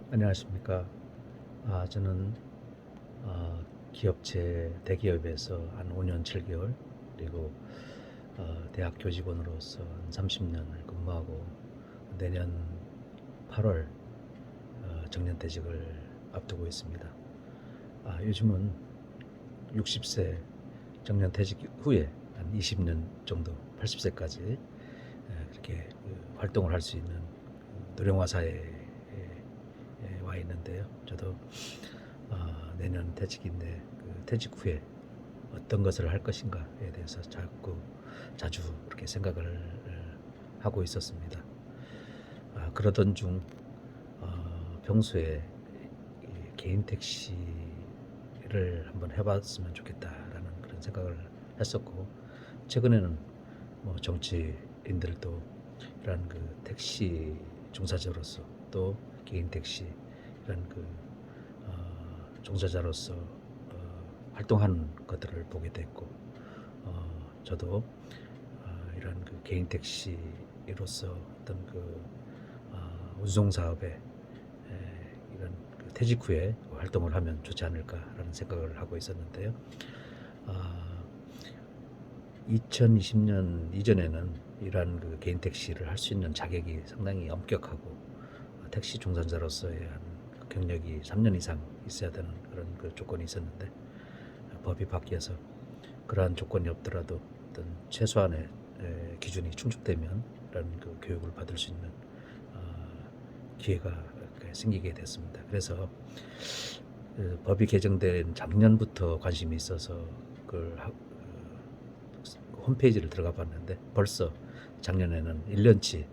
안녕하십니까. 저는 기업체 대기업에서 한 5년 7개월 그리고 대학 교직원으로서 한 30년을 근무하고 내년 8월 정년퇴직을 앞두고 있습니다. 요즘은 60세 정년퇴직 후에 한 20년 정도 80세까지 그렇게 활동을 할 수 있는 노령화 사회에 와 있는데요. 저도 내년 퇴직인데 퇴직 후에 어떤 것을 할 것인가에 대해서 자주 그렇게 생각을 하고 있었습니다. 그러던 중 평소에 개인 택시를 한번 해봤으면 좋겠다라는 그런 생각을 했었고, 최근에는 뭐 정치인들도 이런 택시 종사자로서 또 개인 택시 이런 종사자로서 활동하는 것들을 보게 됐고, 저도 이런 개인 택시로서 어떤 운송 사업에 이런 퇴직 후에 활동을 하면 좋지 않을까라는 생각을 하고 있었는데요. 2020년 이전에는 이러한 개인 택시를 할 수 있는 자격이 상당히 엄격하고, 택시 종사자로서의 한 경력이 3년 이상 있어야 되는 그런 조건이 있었는데, 법이 바뀌어서 그러한 조건이 없더라도 어떤 최소한의 기준이 충족되면 이런 교육을 받을 수 있는 기회가 생기게 됐습니다. 그래서 법이 개정된 작년부터 관심이 있어서 그걸 홈페이지를 들어가 봤는데, 벌써 작년에는 1년치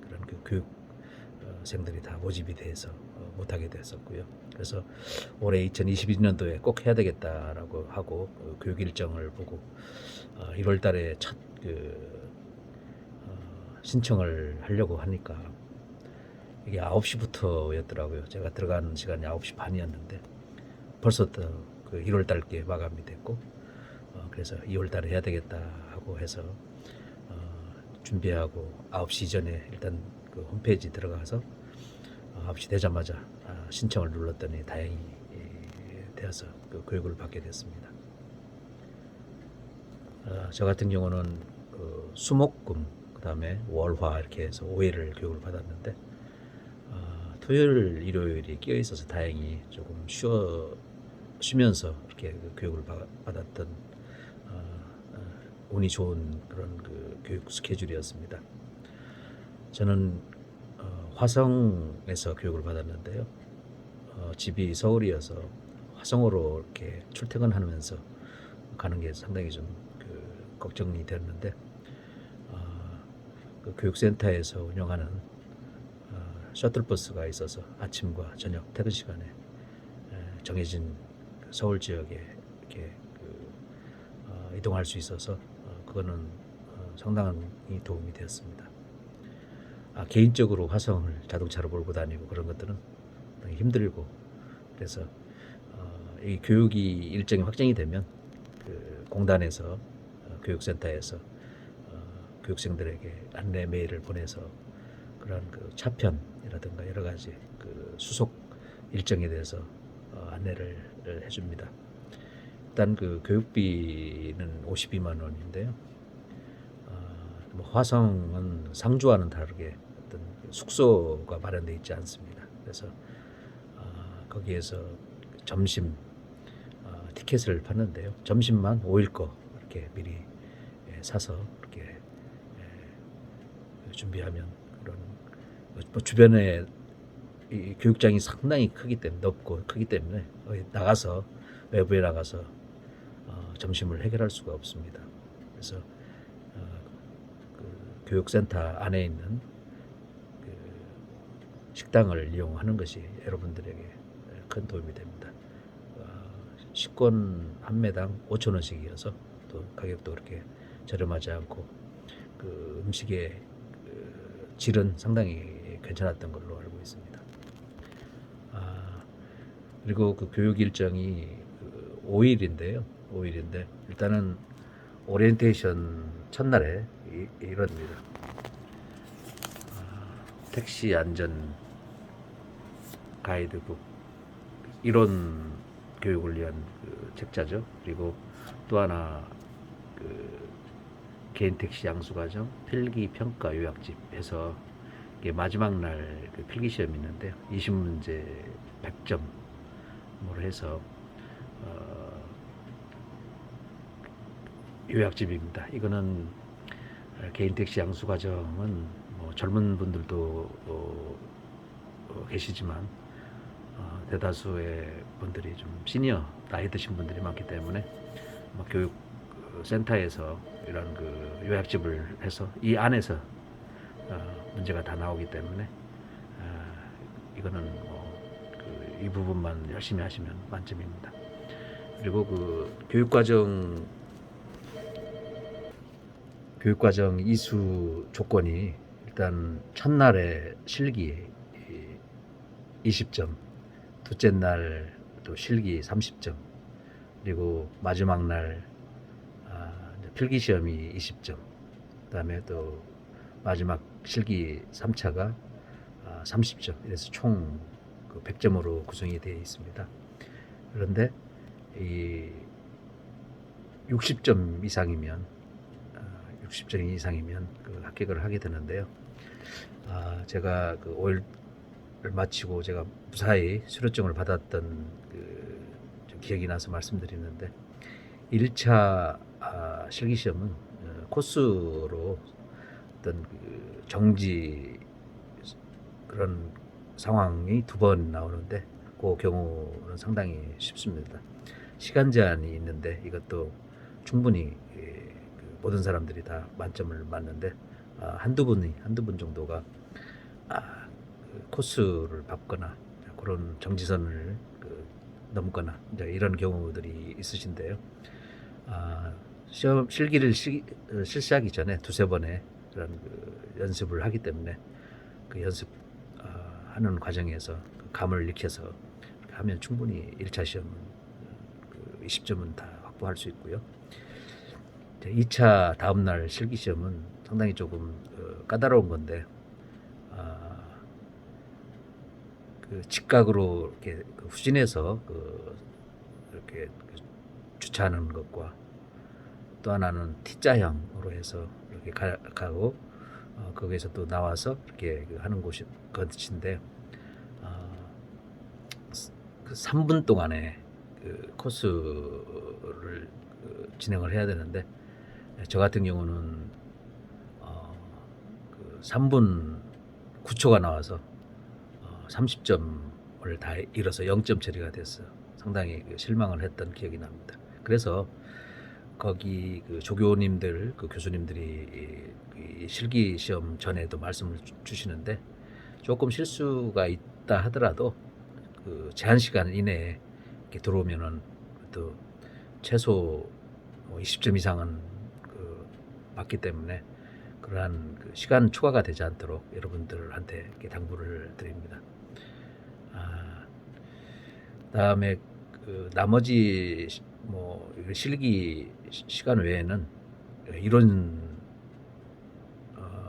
그런 교육생들이 다 모집이 돼서 못하게 됐었고요. 그래서 올해 2022년도에 꼭 해야 되겠다라고 하고 교육 일정을 보고 1월 달에 첫 신청을 하려고 하니까 이게 9시부터였더라고요. 제가 들어가는 시간이 9시 반이었는데 벌써 또 1월 달께 마감이 됐고, 그래서 2월 달에 해야 되겠다 하고 해서 준비하고 9시 전에 일단 홈페이지 들어가서 9시 되자마자 신청을 눌렀더니 다행히 되어서 교육을 받게 됐습니다. 저 같은 경우는 수목금, 그 다음에 월화 이렇게 해서 5일을 교육을 받았는데, 토요일, 일요일이 끼어 있어서 다행히 조금 쉬면서 이렇게 교육을 받았던 운이 좋은 그런 교육 스케줄이었습니다. 저는 화성에서 교육을 받았는데요. 집이 서울이어서 화성으로 이렇게 출퇴근하면서 가는 게 상당히 좀 걱정이 됐는데, 교육센터에서 운영하는 셔틀버스가 있어서 아침과 저녁 퇴근 시간에 정해진 서울 지역에 이렇게 이동할 수 있어서 그거는 상당히 도움이 되었습니다. 개인적으로 화성을 자동차로 몰고 다니고 그런 것들은 힘들고, 그래서 이 교육이 일정이 확정이 되면 공단에서 교육센터에서 교육생들에게 안내 메일을 보내서 그런 차편이라든가 여러 가지 수속 일정에 대해서 안내를 해줍니다. 일단 교육비는 52만 원인데요. 뭐 화성은 상주와는 다르게 어떤 숙소가 마련되어 있지 않습니다. 그래서 거기에서 점심 티켓을 파는데요. 점심만 5일 거 이렇게 미리 사서 이렇게 준비하면 그런 뭐 주변에 이 교육장이 상당히 크기 때문에 넓고 크기 때문에 나가서 외부에 나가서 점심을 해결할 수가 없습니다. 그래서 교육센터 안에 있는 식당을 이용하는 것이 여러분들에게 큰 도움이 됩니다. 식권 한 매당 5,000원씩이어서 또 가격도 그렇게 저렴하지 않고 음식의 질은 상당히 괜찮았던 걸로 알고 있습니다. 그리고 교육 일정이 5일인데요. 5일인데 일단은 오리엔테이션 첫날에 이럽니다. 택시 안전 가이드북, 이론 교육을 위한 그 책자죠. 그리고 또 하나 그 개인 택시 양수 과정 필기 평가 요약집 해서 이게 마지막 날 그 필기 시험이 있는데 20문제 100점으로 해서 요약집입니다. 이거는 개인 택시 양수 과정은 뭐 젊은 분들도 계시지만 대다수의 분들이 좀 시니어 나이 드신 분들이 많기 때문에 교육 센터에서 이런 그 요약집을 해서 이 안에서 문제가 다 나오기 때문에 이거는 이 부분만 열심히 하시면 만점입니다. 그리고 그 교육과정 이수 조건이 일단 첫날에 실기 20점, 둘째 날 또 실기 30점, 그리고 마지막 날 필기 시험이 20점, 그다음에 또 마지막 실기 3차가 30점, 이래서 총 100점으로 구성이 되어 있습니다. 그런데 이 60점 이상이면 그 합격을 하게 되는데요. 제가 그 5일을 마치고 제가 무사히 수료증을 받았던 좀 기억이 나서 말씀드리는데 1차 실기 시험은 코스로 어떤 그 정지 그런 상황이 2번 나오는데 그 경우는 상당히 쉽습니다. 시간 제한이 있는데 이것도 충분히 모든 사람들이 다 만점을 맞는데 한두 분 정도가 그 코스를 밟거나 그런 정지선을 넘거나 이제 이런 경우들이 있으신데요. 시험 실기를 실시하기 전에 두세 번의 그런 연습을 하기 때문에 그 연습 하는 과정에서 그 감을 익혀서 하면 충분히 1차 시험은 20점은 다 확보할 수 있고요. 2차 다음날 실기 시험은 상당히 조금 까다로운 건데 그 직각으로 이렇게 후진해서 이렇게 주차하는 것과 또 하나는 T자형으로 해서 이렇게 가고 거기에서 또 나와서 이렇게 하는 것인데 그 3분 동안에 그 코스를 진행을 해야 되는데 저 같은 경우는 그 3분 9초가 나와서 30점을 다 잃어서 0점 처리가 됐어요. 상당히 실망을 했던 기억이 납니다. 그래서 거기 그 조교님들, 그 교수님들이 이 실기 시험 전에도 말씀을 주시는데 조금 실수가 있다 하더라도 그 제한 시간 이내에 이렇게 들어오면은 또 최소 20점 이상은 받기 때문에 그러한 시간 초과가 되지 않도록 여러분들한테 이렇게 당부를 드립니다. 다음에 나머지 실기 시간 외에는 이론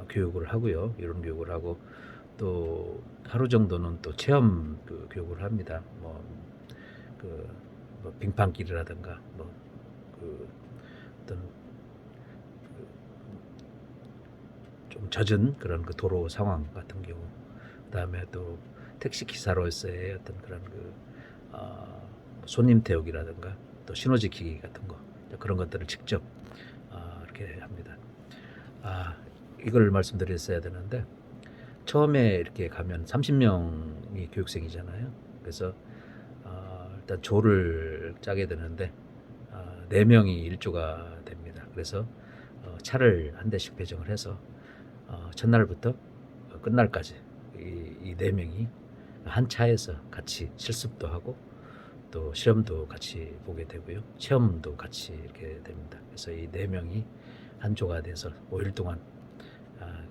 교육을 하고요. 이론 교육을 하고 또 하루 정도는 또 체험 교육을 합니다. 빙판길이라든가 어떤 좀 젖은 그런 도로 상황 같은 경우, 그다음에 또 택시 기사로서의 어떤 그런 손님 태우기라든가 또 신호 지키기 같은 거, 그런 것들을 직접 이렇게 합니다. 이걸 말씀드렸어야 되는데 처음에 이렇게 가면 30명이 교육생이잖아요. 그래서 일단 조를 짜게 되는데 4명이 1조가 됩니다. 그래서 차를 한 대씩 배정을 해서 첫날부터 끝날까지 이 4명이 한 차에서 같이 실습도 하고 또 시험도 같이 보게 되고요. 체험도 같이 이렇게 됩니다. 그래서 이 4명이 한 조가 돼서 5일 동안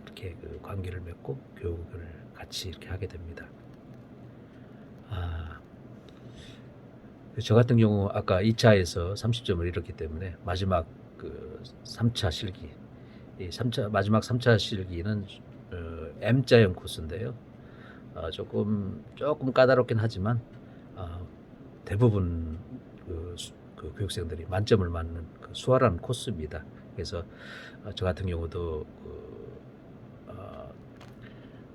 이렇게 관계를 맺고 교육을 같이 이렇게 하게 됩니다. 저 같은 경우 아까 2차에서 30점을 잃었기 때문에 마지막 3차 실기, 마지막 3차 실기는 M자형 코스인데요. 조금 까다롭긴 하지만 대부분 그 교육생들이 만점을 맞는 그 수월한 코스입니다. 그래서 저 같은 경우도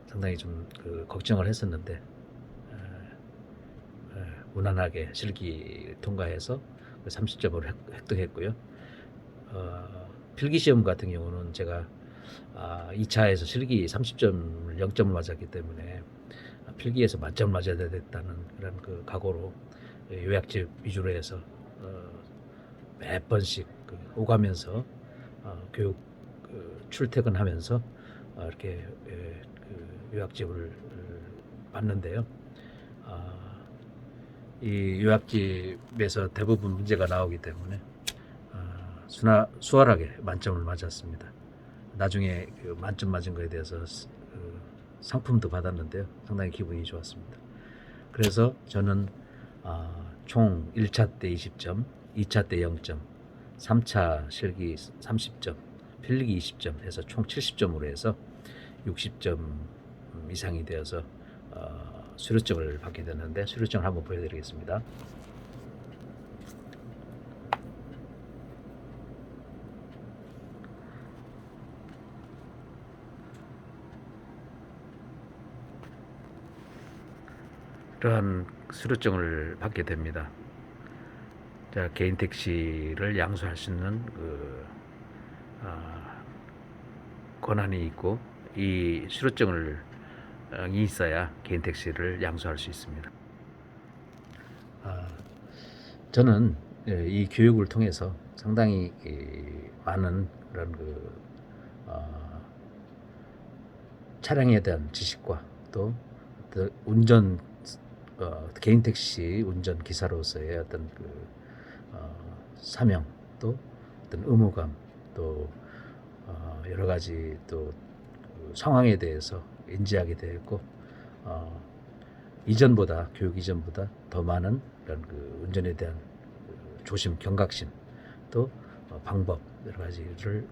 상당히 좀 걱정을 했었는데 무난하게 실기 통과해서 30점을 획득했고요. 필기시험 같은 경우는 제가 2차에서 실기 30점을 0점을 맞았기 때문에 필기에서 만점을 맞아야 되겠다는 그런 그 각오로 요약집 위주로 해서 몇 번씩 오가면서 교육 출퇴근하면서 이렇게 요약집을 봤는데요. 이 요약집에서 대부분 문제가 나오기 때문에 수월하게 만점을 맞았습니다. 나중에 만점 맞은 거에 대해서 상품도 받았는데요. 상당히 기분이 좋았습니다. 그래서 저는 총 1차 때 20점, 2차 때 0점, 3차 실기 30점, 필기 20점 해서 총 70점으로 해서 60점 이상이 되어서 수료증을 받게 됐는데, 수료증을 한번 보여드리겠습니다. 이러한 수료증을 받게 됩니다. 자, 개인 택시를 양수할 수 있는 권한이 있고, 이 수료증을 있어야 개인 택시를 양수할 수 있습니다. 저는 이 교육을 통해서 상당히 많은 그런 차량에 대한 지식과 또 운전 개인 택시 운전 기사로서의 어떤 사명, 또 어떤 의무감, 또 여러 가지 또 상황에 대해서 인지하게 되었고, 교육 이전보다 더 많은 그런 운전에 대한 조심, 경각심, 또 방법 여러 가지를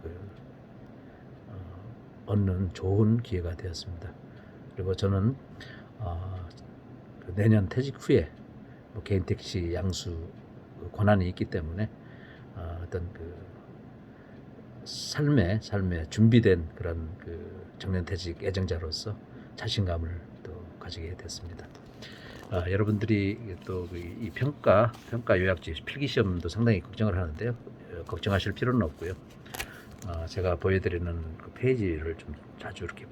얻는 좋은 기회가 되었습니다. 그리고 저는 내년 퇴직 후에 개인 택시 양수 권한이 있기 때문에 어떤 삶에 준비된 그런 정년퇴직 애정자로서 자신감을 또 가지게 됐습니다. 여러분들이 또 이 평가 요약지 필기시험도 상당히 걱정을 하는데요. 걱정하실 필요는 없고요. 제가 보여드리는 그 페이지를 좀 자주 이렇게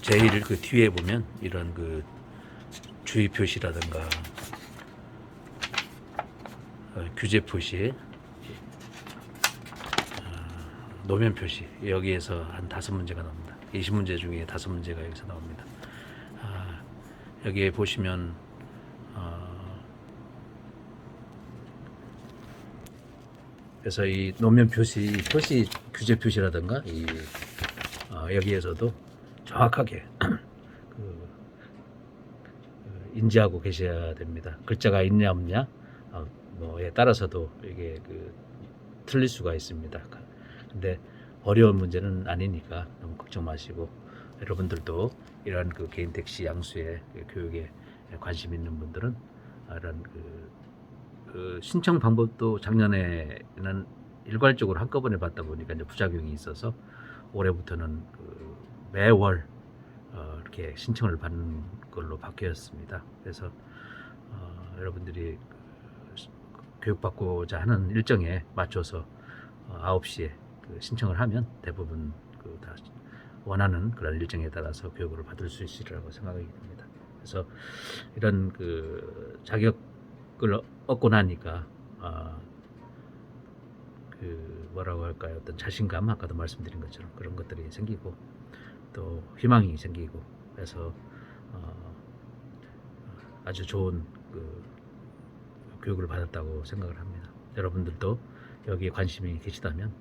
제일 그 뒤에 보면 이런 주의 표시라든가 규제 표시, 노면 표시, 여기에서 한 5문제가 나옵니다. 20문제 중에 5문제가 여기서 나옵니다. 여기에 보시면 그래서 이 노면 표시 규제 표시라든가 여기에서도 정확하게 인지하고 계셔야 됩니다. 글자가 있냐 없냐 뭐에 따라서도 이게 틀릴 수가 있습니다. 근데 어려운 문제는 아니니까 너무 걱정 마시고, 여러분들도 이런 개인 택시 양수의 교육에 관심 있는 분들은 이런 신청 방법도 작년에는 일괄적으로 한꺼번에 받다 보니까 이제 부작용이 있어서 올해부터는 매월 이렇게 신청을 받는 걸로 바뀌었습니다. 그래서 여러분들이 교육받고자 하는 일정에 맞춰서 9시에 신청을 하면 대부분 다 원하는 그런 일정에 따라서 교육을 받을 수 있으리라고 생각이 듭니다. 그래서 이런 자격을 얻고 나니까 뭐라고 할까요? 어떤 자신감, 아까도 말씀드린 것처럼 그런 것들이 생기고 또 희망이 생기고, 그래서 아주 좋은 교육을 받았다고 생각을 합니다. 여러분들도 여기에 관심이 계시다면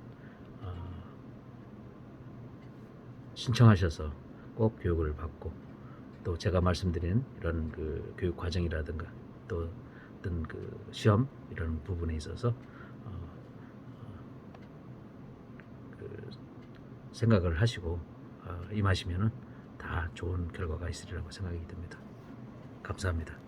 신청하셔서 꼭 교육을 받고, 또 제가 말씀드린 이런 교육 과정이라든가 또 어떤 시험 이런 부분에 있어서 생각을 하시고 임하시면은 다 좋은 결과가 있으리라고 생각이 듭니다. 감사합니다.